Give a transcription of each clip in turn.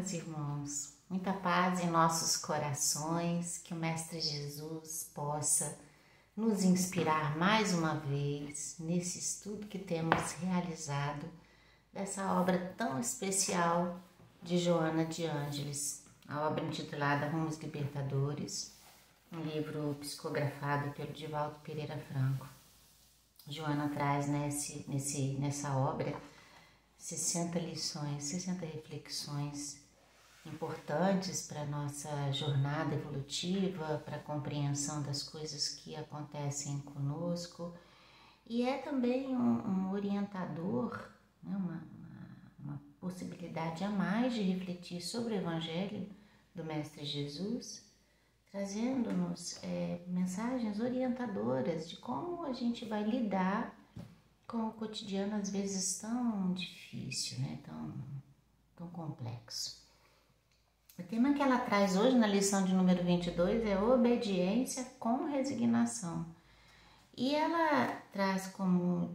meus irmãos, muita paz em nossos corações, que o Mestre Jesus possa nos inspirar mais uma vez nesse estudo que temos realizado dessa obra tão especial de Joana de Ângeles, a obra intitulada Rumos Libertadores, um livro psicografado pelo Divaldo Pereira Franco. Joana traz nessa obra 60 lições, 60 reflexões importantes para a nossa jornada evolutiva, para a compreensão das coisas que acontecem conosco, e é também um orientador, né, uma possibilidade a mais de refletir sobre o Evangelho do Mestre Jesus, trazendo-nos mensagens orientadoras de como a gente vai lidar com o cotidiano, às vezes tão difícil, né? tão complexo. O tema que ela traz hoje na lição de número 22 é obediência com resignação. E ela traz como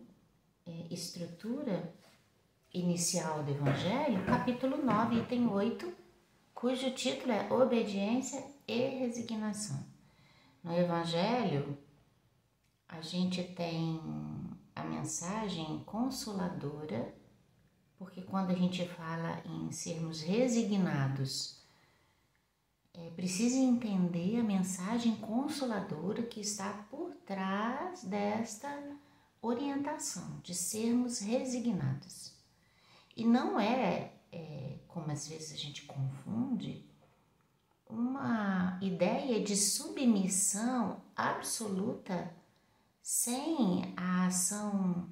estrutura inicial do Evangelho, capítulo 9, item 8, cujo título é Obediência e Resignação. No Evangelho, a gente tem a mensagem consoladora, porque quando a gente fala em sermos resignados, precisa entender a mensagem consoladora que está por trás desta orientação de sermos resignados. E não como às vezes a gente confunde, uma ideia de submissão absoluta sem a ação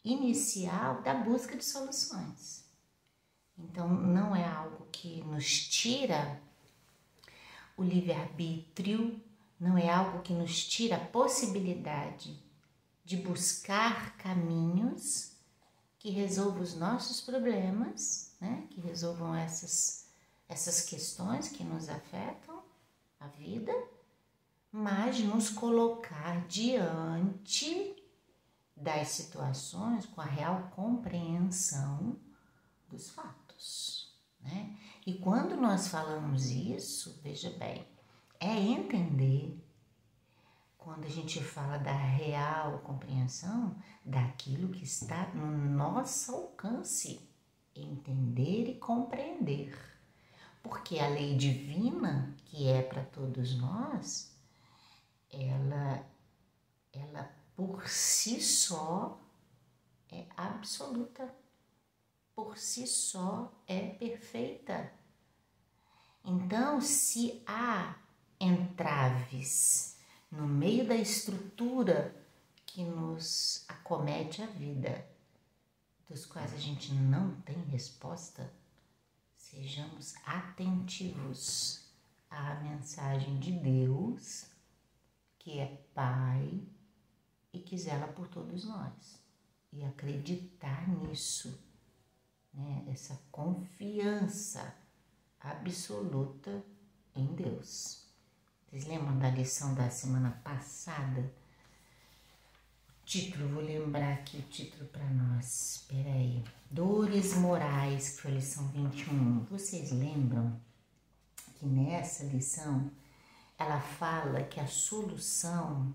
inicial da busca de soluções. Então, não é algo que nos tira o livre-arbítrio, não é algo que nos tira a possibilidade de buscar caminhos que resolvam os nossos problemas, né? Que resolvam essas questões que nos afetam a vida, mas nos colocar diante das situações com a real compreensão dos fatos, né? E quando nós falamos isso, veja bem, é entender, quando a gente fala da real compreensão, daquilo que está no nosso alcance, entender e compreender. Porque a lei divina, que é para todos nós, ela por si só é absoluta, por si só é perfeita. Então, se há entraves no meio da estrutura que nos acomete a vida, dos quais a gente não tem resposta, sejamos atentivos à mensagem de Deus, que é Pai e que zela por todos nós. E acreditar nisso, né? Essa confiança absoluta em Deus. Vocês lembram da lição da semana passada? Vou lembrar aqui o título para nós. Espera aí. Dores morais, que foi a lição 21. Vocês lembram que nessa lição ela fala que a solução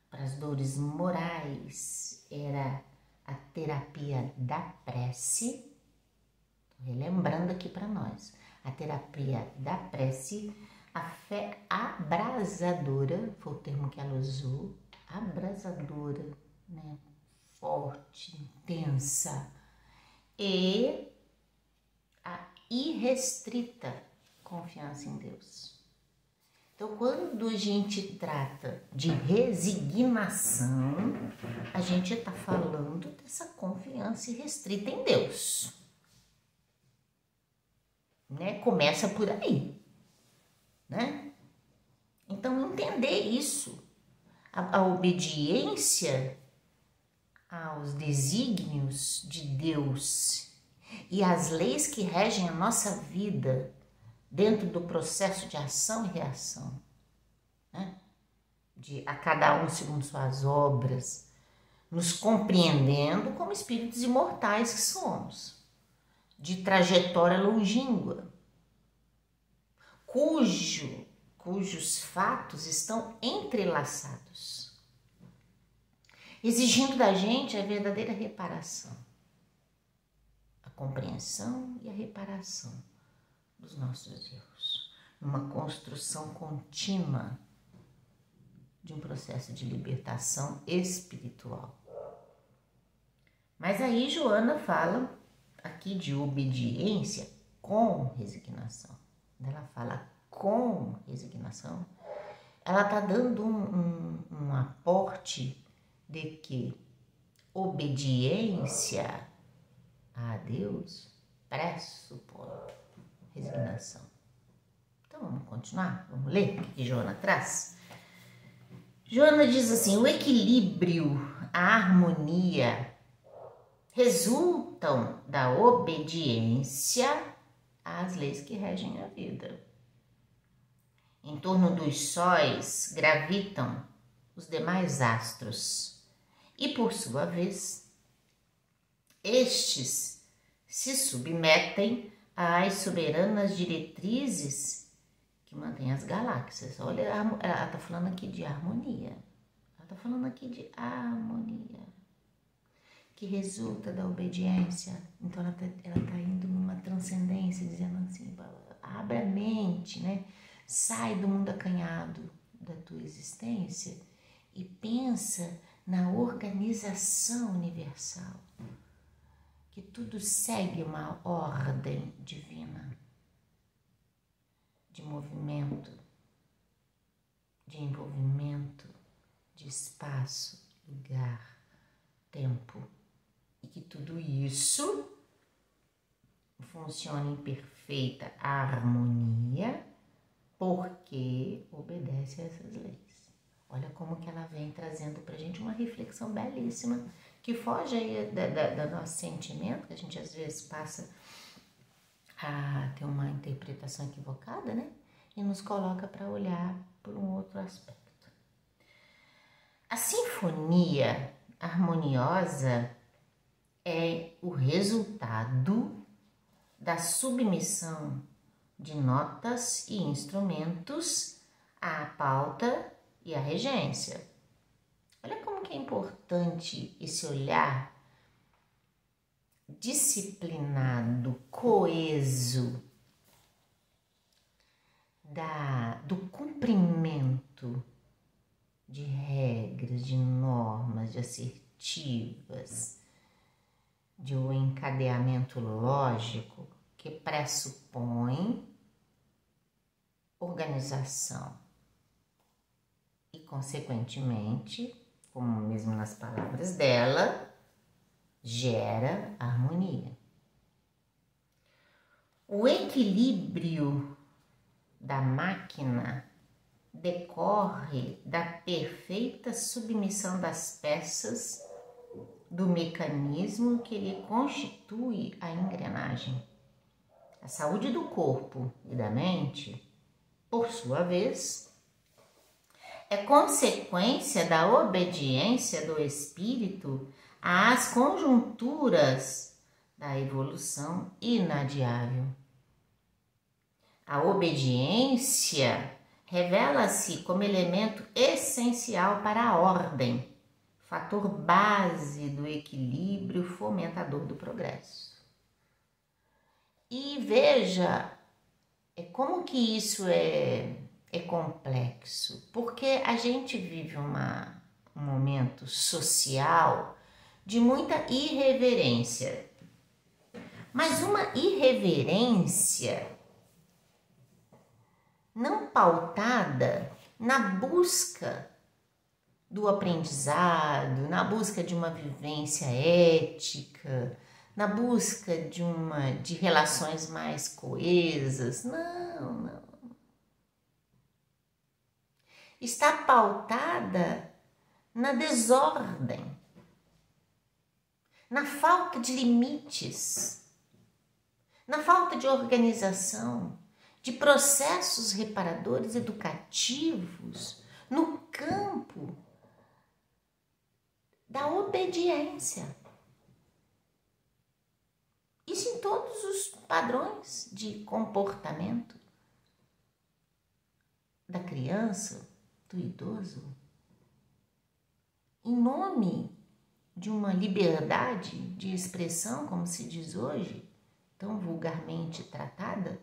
para as dores morais era a terapia da prece? Estou relembrando aqui para nós. A terapia da prece, a fé abrasadora, foi o termo que ela usou, abrasadora, né? Forte, intensa, e a irrestrita confiança em Deus. Então, quando a gente trata de resignação, a gente está falando dessa confiança irrestrita em Deus, né? Começa por aí, né? Então, entender isso, a obediência aos desígnios de Deus e às leis que regem a nossa vida dentro do processo de ação e reação, né? De a cada um segundo suas obras, nos compreendendo como espíritos imortais que somos, de trajetória longínqua, cujos fatos estão entrelaçados, exigindo da gente a verdadeira reparação, a compreensão e a reparação dos nossos erros, numa construção contínua de um processo de libertação espiritual. Mas aí Joana fala aqui de obediência com resignação. Ela fala com resignação, ela está dando um aporte de que obediência a Deus pressupõe resignação. Então vamos continuar, vamos ler o que Joana traz. Joana diz assim: o equilíbrio, a harmonia resultam da obediência às leis que regem a vida. Em torno dos sóis gravitam os demais astros e, por sua vez, estes se submetem às soberanas diretrizes que mantêm as galáxias. Olha, ela está falando aqui de harmonia. Ela está falando aqui de harmonia, que resulta da obediência. Então ela tá indo numa transcendência, dizendo assim: abre a mente, né? Sai do mundo acanhado da tua existência e pensa na organização universal, que tudo segue uma ordem divina de movimento, de envolvimento, de espaço, lugar, tempo, e que tudo isso funciona em perfeita harmonia porque obedece a essas leis. Olha como que ela vem trazendo pra gente uma reflexão belíssima, que foge aí do nosso sentimento, que a gente às vezes passa a ter uma interpretação equivocada, né? E nos coloca para olhar por um outro aspecto. A sinfonia harmoniosa é o resultado da submissão de notas e instrumentos à pauta e à regência. Olha como que é importante esse olhar disciplinado, coeso do cumprimento de regras, de normas, de assertivas, de um encadeamento lógico que pressupõe organização e, consequentemente, como mesmo nas palavras dela, gera harmonia. O equilíbrio da máquina decorre da perfeita submissão das peças do mecanismo que lhe constitui a engrenagem. A saúde do corpo e da mente, por sua vez, é consequência da obediência do espírito às conjunturas da evolução inadiável. A obediência revela-se como elemento essencial para a ordem, fator base do equilíbrio fomentador do progresso. E veja como que isso é complexo, porque a gente vive um momento social de muita irreverência, mas uma irreverência não pautada na busca do aprendizado, na busca de uma vivência ética, na busca de relações mais coesas. Não. Está pautada na desordem, na falta de limites, na falta de organização, de processos reparadores educativos no campo da obediência. Isso em todos os padrões de comportamento. da criança, do idoso, em nome de uma liberdade de expressão, como se diz hoje, tão vulgarmente tratada,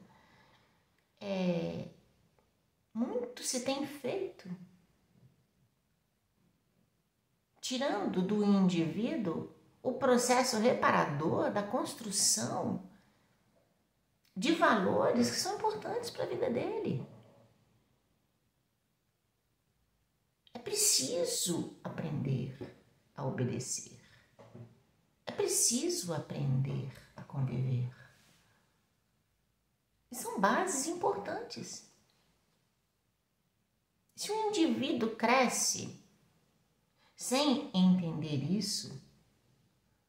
muito se tem feito, tirando do indivíduo o processo reparador da construção de valores que são importantes para a vida dele. É preciso aprender a obedecer. É preciso aprender a conviver. E são bases importantes. Se um indivíduo cresce sem entender isso,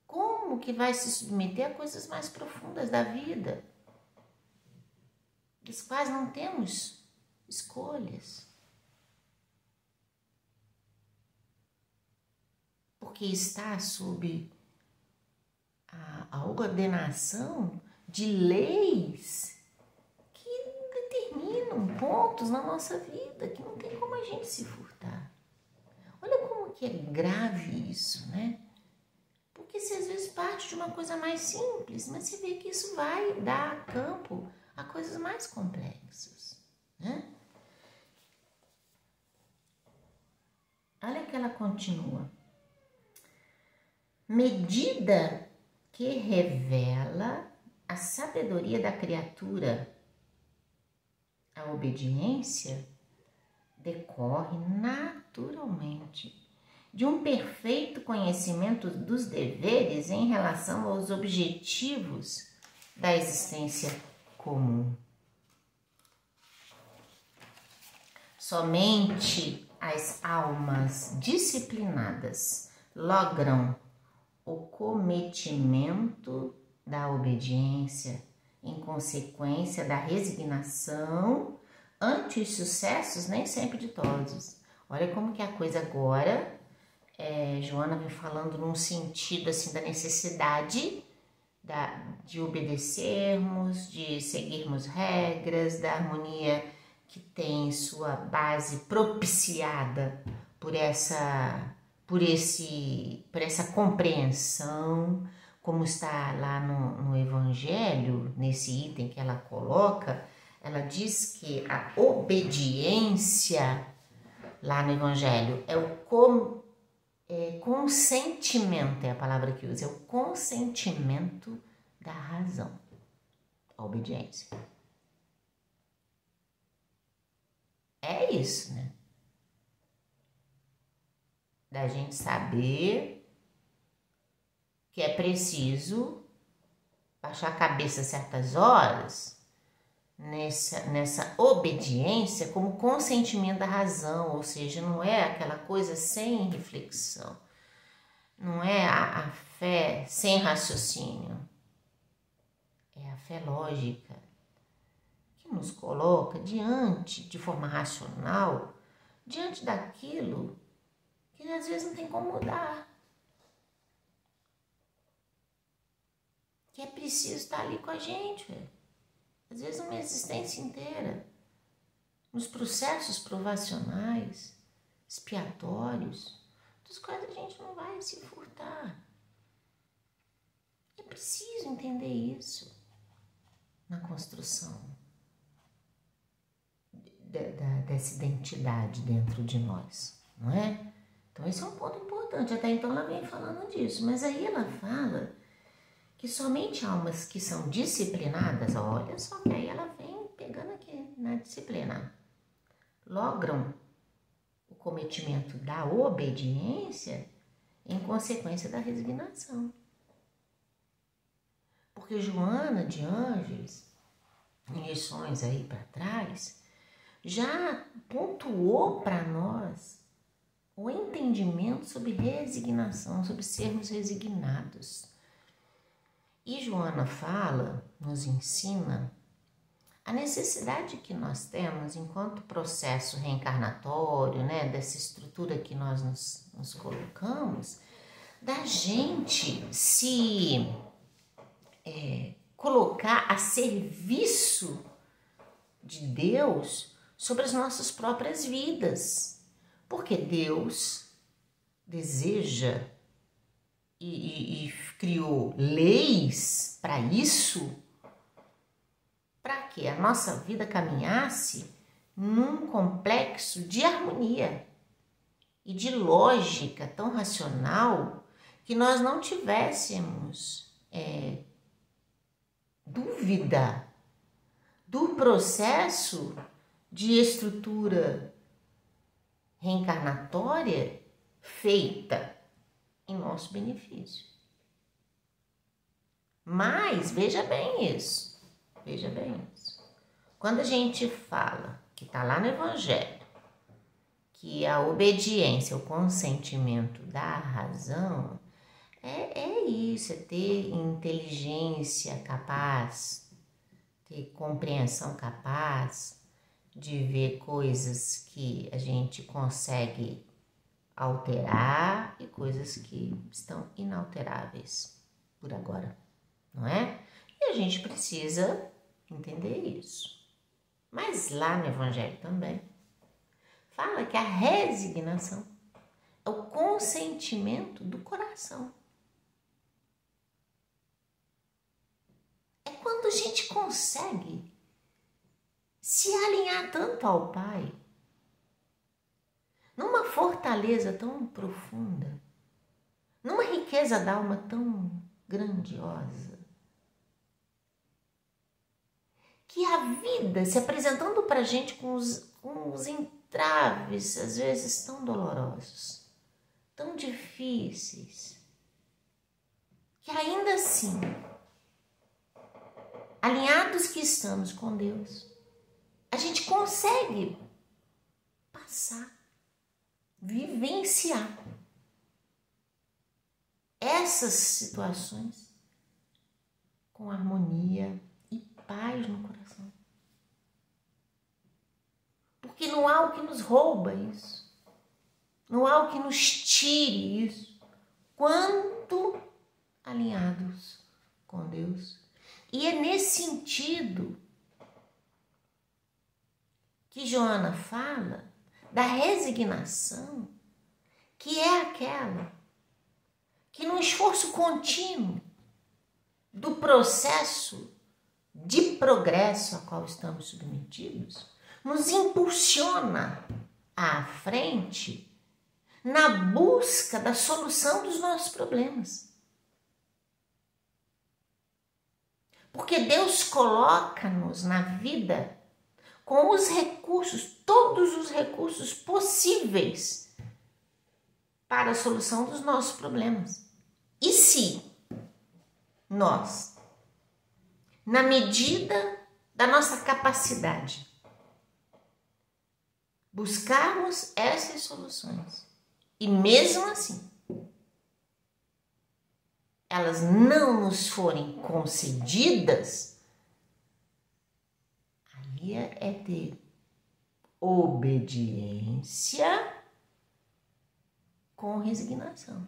como que vai se submeter a coisas mais profundas da vida, das quais não temos escolhas? Porque está sob a ordenação de leis que determinam pontos na nossa vida que não tem como a gente se furtar. Olha como que é grave isso, né? Porque se às vezes parte de uma coisa mais simples, mas você vê que isso vai dar campo a coisas mais complexas, né? Olha que ela continua. Medida que revela a sabedoria da criatura, a obediência decorre naturalmente de um perfeito conhecimento dos deveres em relação aos objetivos da existência comum. Somente as almas disciplinadas logram o cometimento da obediência em consequência da resignação ante os sucessos nem sempre ditosos. Olha como que a coisa agora, Joana vem falando num sentido assim da necessidade de obedecermos, de seguirmos regras, da harmonia que tem sua base propiciada por essa compreensão, como está lá no Evangelho, nesse item que ela coloca. Ela diz que a obediência, lá no Evangelho, é o consentimento, é a palavra que usa, é o consentimento da razão, a obediência. É isso, né? Da gente saber que é preciso baixar a cabeça certas horas nessa obediência como consentimento da razão, ou seja, não é aquela coisa sem reflexão, não é a fé sem raciocínio, é a fé lógica que nos coloca de forma racional, diante daquilo que às vezes não tem como mudar, que é preciso estar ali com a gente, às vezes uma existência inteira, nos processos provacionais, expiatórios, dos quais a gente não vai se furtar. É preciso entender isso na construção dessa identidade dentro de nós, não é? Então esse é um ponto importante, até então ela vem falando disso, mas aí ela fala que somente almas que são disciplinadas, olha só que aí ela vem pegando aqui na disciplina, logram o cometimento da obediência em consequência da resignação. Porque Joana de Ângeles, em lições aí para trás, já pontuou para nós o entendimento sobre resignação, sobre sermos resignados. E Joana fala, nos ensina, a necessidade que nós temos enquanto processo reencarnatório, né, dessa estrutura que nós nos colocamos, da gente se colocar a serviço de Deus sobre as nossas próprias vidas. Porque Deus deseja e criou leis para isso, para que a nossa vida caminhasse num complexo de harmonia e de lógica tão racional que nós não tivéssemos dúvida do processo de estrutura reencarnatória feita em nosso benefício. Mas veja bem isso, veja bem isso. Quando a gente fala, que está lá no Evangelho, que a obediência, o consentimento da razão, é isso, é ter inteligência capaz, ter compreensão capaz de ver coisas que a gente consegue alterar e coisas que estão inalteráveis por agora, não é? E a gente precisa entender isso. Mas lá no Evangelho também fala que a resignação é o consentimento do coração. É quando a gente consegue se alinhar tanto ao Pai, numa fortaleza tão profunda, numa riqueza da alma tão grandiosa, que a vida se apresentando para a gente com os entraves, às vezes tão dolorosos, tão difíceis, que ainda assim, alinhados que estamos com Deus, a gente consegue passar, vivenciar essas situações com harmonia e paz no coração. Porque não há o que nos rouba isso, não há o que nos tire isso, quanto alinhados com Deus. E é nesse sentido que Joana fala da resignação, que é aquela que no esforço contínuo do processo de progresso a qual estamos submetidos, nos impulsiona à frente na busca da solução dos nossos problemas. Porque Deus coloca-nos na vida com os recursos, todos os recursos possíveis para a solução dos nossos problemas. E se nós, na medida da nossa capacidade, buscarmos essas soluções e mesmo assim elas não nos forem concedidas, aí é ter obediência com resignação.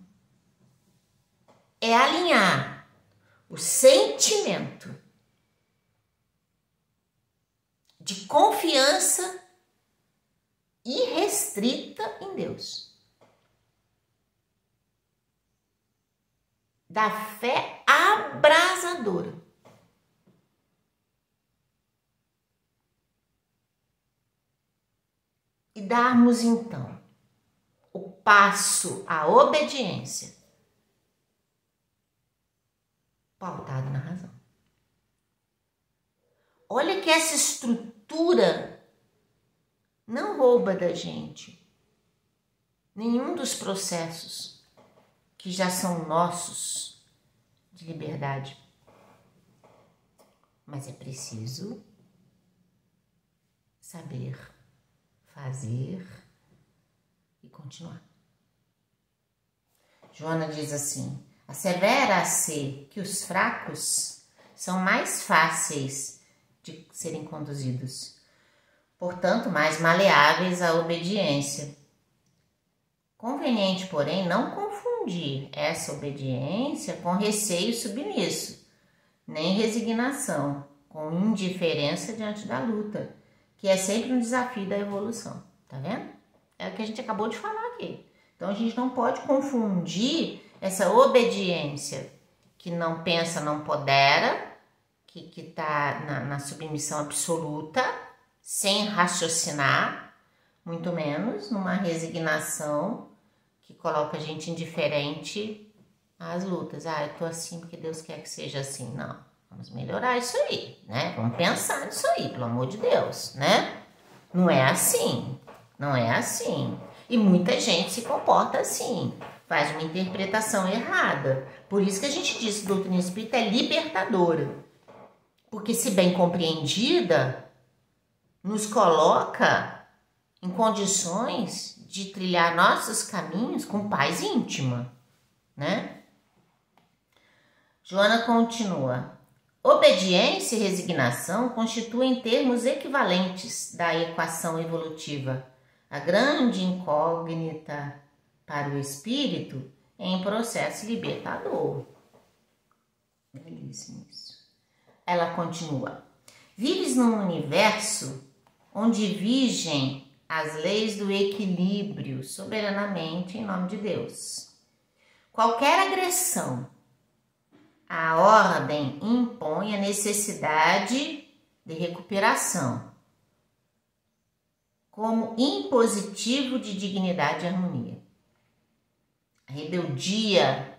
É alinhar o sentimento de confiança irrestrita em Deus, da fé abrasadora, e darmos então o passo à obediência pautado na razão. Olha que essa estrutura não rouba da gente nenhum dos processos que já são nossos de liberdade. Mas é preciso saber fazer e continuar. Joana diz assim: assevera-se que os fracos são mais fáceis de serem conduzidos, portanto mais maleáveis à obediência. Conveniente, porém, não confundir essa obediência com receio submisso, nem resignação com indiferença diante da luta, que é sempre um desafio da evolução, tá vendo? É o que a gente acabou de falar aqui. Então a gente não pode confundir essa obediência que não pensa, não pondera, que está na submissão absoluta, sem raciocinar, muito menos numa resignação que coloca a gente indiferente às lutas. Eu tô assim porque Deus quer que seja assim. Não, vamos melhorar isso aí, né? Vamos pensar nisso aí, pelo amor de Deus, né? Não é assim, não é assim. E muita gente se comporta assim, faz uma interpretação errada. Por isso que a gente diz que a doutrina espírita é libertadora. Porque, se bem compreendida, nos coloca em condições de trilhar nossos caminhos com paz íntima, né? Joana continua. Obediência e resignação constituem termos equivalentes da equação evolutiva. A grande incógnita para o espírito em processo libertador. Belíssimo isso. Ela continua. Vives num universo onde vigem as leis do equilíbrio soberanamente em nome de Deus. Qualquer agressão à ordem impõe a necessidade de recuperação como impositivo de dignidade e harmonia. A rebeldia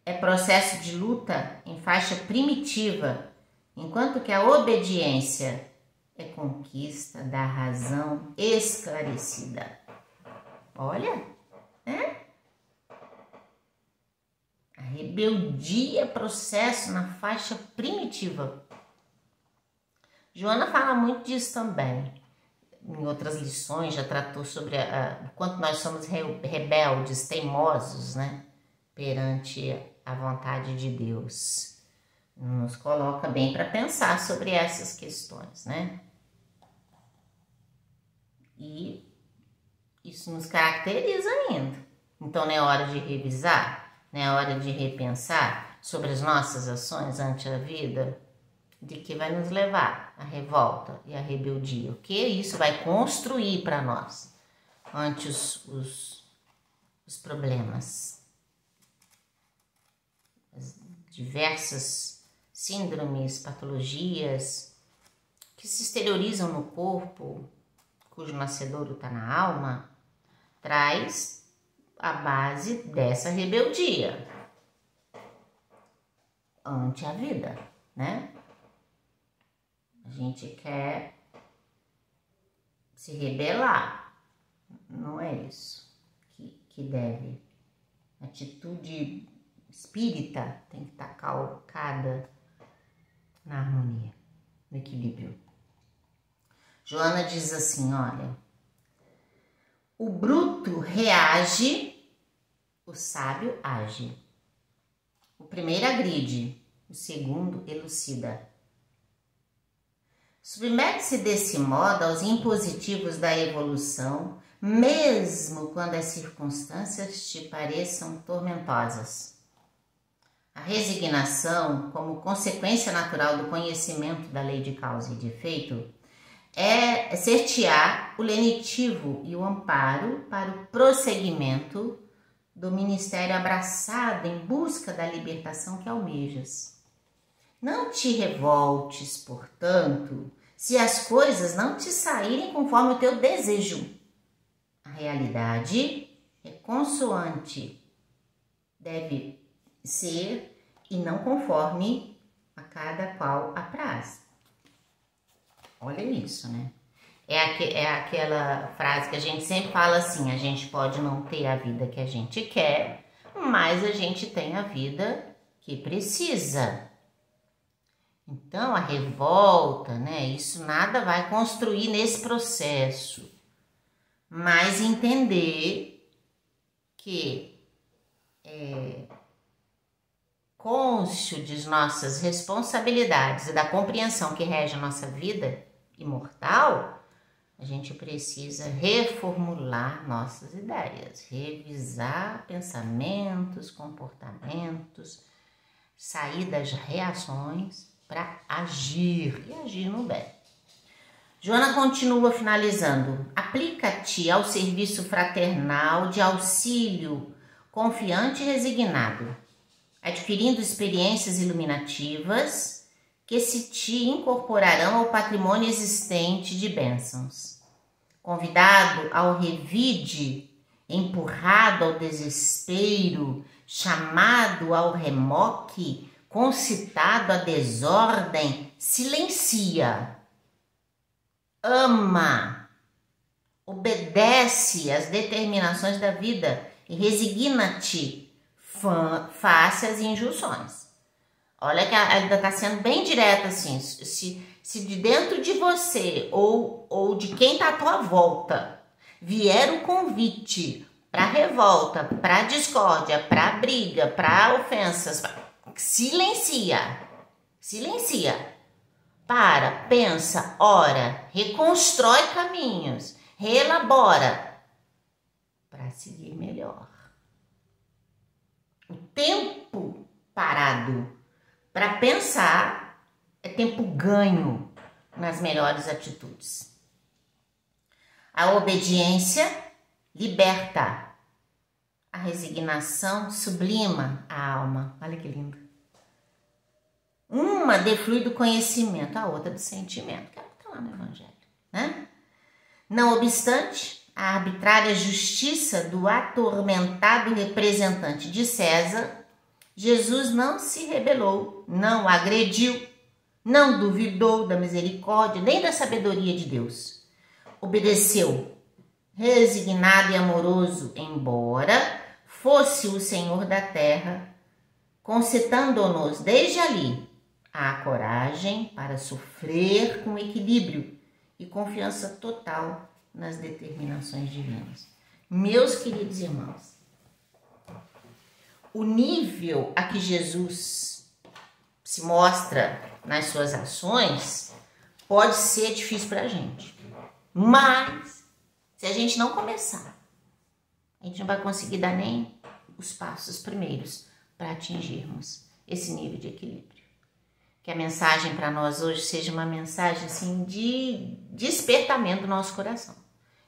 é processo de luta em faixa primitiva, enquanto que a obediência é conquista da razão esclarecida. Olha, né? A rebeldia é processo na faixa primitiva. Joana fala muito disso também. Em outras lições já tratou sobre o quanto nós somos rebeldes, teimosos, né? Perante a vontade de Deus. Nos coloca bem para pensar sobre essas questões, né? E isso nos caracteriza ainda. Então, não é hora de revisar, não é hora de repensar sobre as nossas ações ante a vida, de que vai nos levar à revolta e à rebeldia. O que isso vai construir para nós ante os problemas. As diversas síndromes, patologias que se exteriorizam no corpo, cujo nascedouro está na alma, traz a base dessa rebeldia ante a vida, né? A gente quer se rebelar, não é isso que deve. A atitude espírita tem que estar calcada na harmonia, no equilíbrio. Joana diz assim, olha, o bruto reage, o sábio age. O primeiro agride, o segundo elucida. Submete-se desse modo aos impositivos da evolução, mesmo quando as circunstâncias te pareçam tormentosas. A resignação, como consequência natural do conhecimento da lei de causa e de efeito, é ser-te-á o lenitivo e o amparo para o prosseguimento do ministério abraçado em busca da libertação que almejas. Não te revoltes, portanto, se as coisas não te saírem conforme o teu desejo. A realidade é consoante, deve ser e não conforme a cada qual apraz. Olha isso, né? É aquela frase que a gente sempre fala assim, a gente pode não ter a vida que a gente quer, mas a gente tem a vida que precisa. Então, a revolta, né? Isso nada vai construir nesse processo, mas entender que cônscio de nossas responsabilidades e da compreensão que rege a nossa vida imortal, a gente precisa reformular nossas ideias, revisar pensamentos, comportamentos, sair das reações para agir e agir no bem. Joana continua finalizando. Aplica-te ao serviço fraternal de auxílio, confiante e resignado, adquirindo experiências iluminativas que se te incorporarão ao patrimônio existente de bênçãos. Convidado ao revide, empurrado ao desespero, chamado ao remoque, concitado à desordem, silencia, ama, obedece às determinações da vida e resigna-te face às injunções. Olha que ela está sendo bem direta assim. Se de dentro de você ou de quem está à tua volta vier o convite para revolta, para discórdia, para briga, para ofensas, silencia. Para, pensa, ora, reconstrói caminhos, reelabora para seguir melhor. O tempo parado para pensar é tempo ganho nas melhores atitudes. A obediência liberta. A resignação sublima a alma. Olha que lindo. Uma deflui do conhecimento, a outra do sentimento. Que está lá no Evangelho, né? Não obstante, a arbitrária justiça do atormentado representante de César, Jesus não se rebelou, não agrediu, não duvidou da misericórdia nem da sabedoria de Deus. Obedeceu, resignado e amoroso, embora fosse o Senhor da terra, concitando-nos desde ali a coragem para sofrer com equilíbrio e confiança total nas determinações divinas. Meus queridos irmãos, o nível a que Jesus se mostra nas suas ações pode ser difícil para a gente. Mas, se a gente não começar, a gente não vai conseguir dar nem os passos primeiros para atingirmos esse nível de equilíbrio. Que a mensagem para nós hoje seja uma mensagem assim, de despertamento do nosso coração,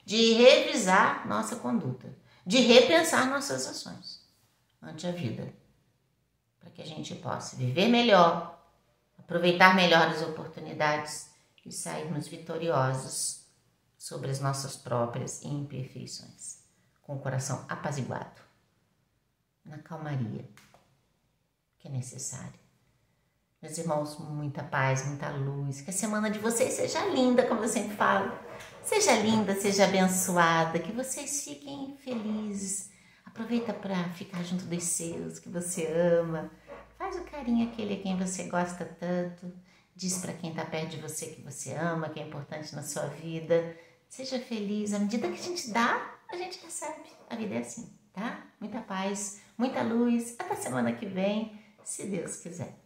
de revisar nossa conduta, de repensar nossas ações ante a vida, para que a gente possa viver melhor, aproveitar melhor as oportunidades e sairmos vitoriosos sobre as nossas próprias imperfeições, com o coração apaziguado, na calmaria que é necessária. Meus irmãos, muita paz, muita luz, que a semana de vocês seja linda, como eu sempre falo, seja linda, seja abençoada, que vocês fiquem felizes. Aproveita para ficar junto dos seus, que você ama. Faz o carinho àquele a quem você gosta tanto. Diz para quem está perto de você que você ama, que é importante na sua vida. Seja feliz. À medida que a gente dá, a gente recebe. A vida é assim, tá? Muita paz, muita luz. Até semana que vem, se Deus quiser.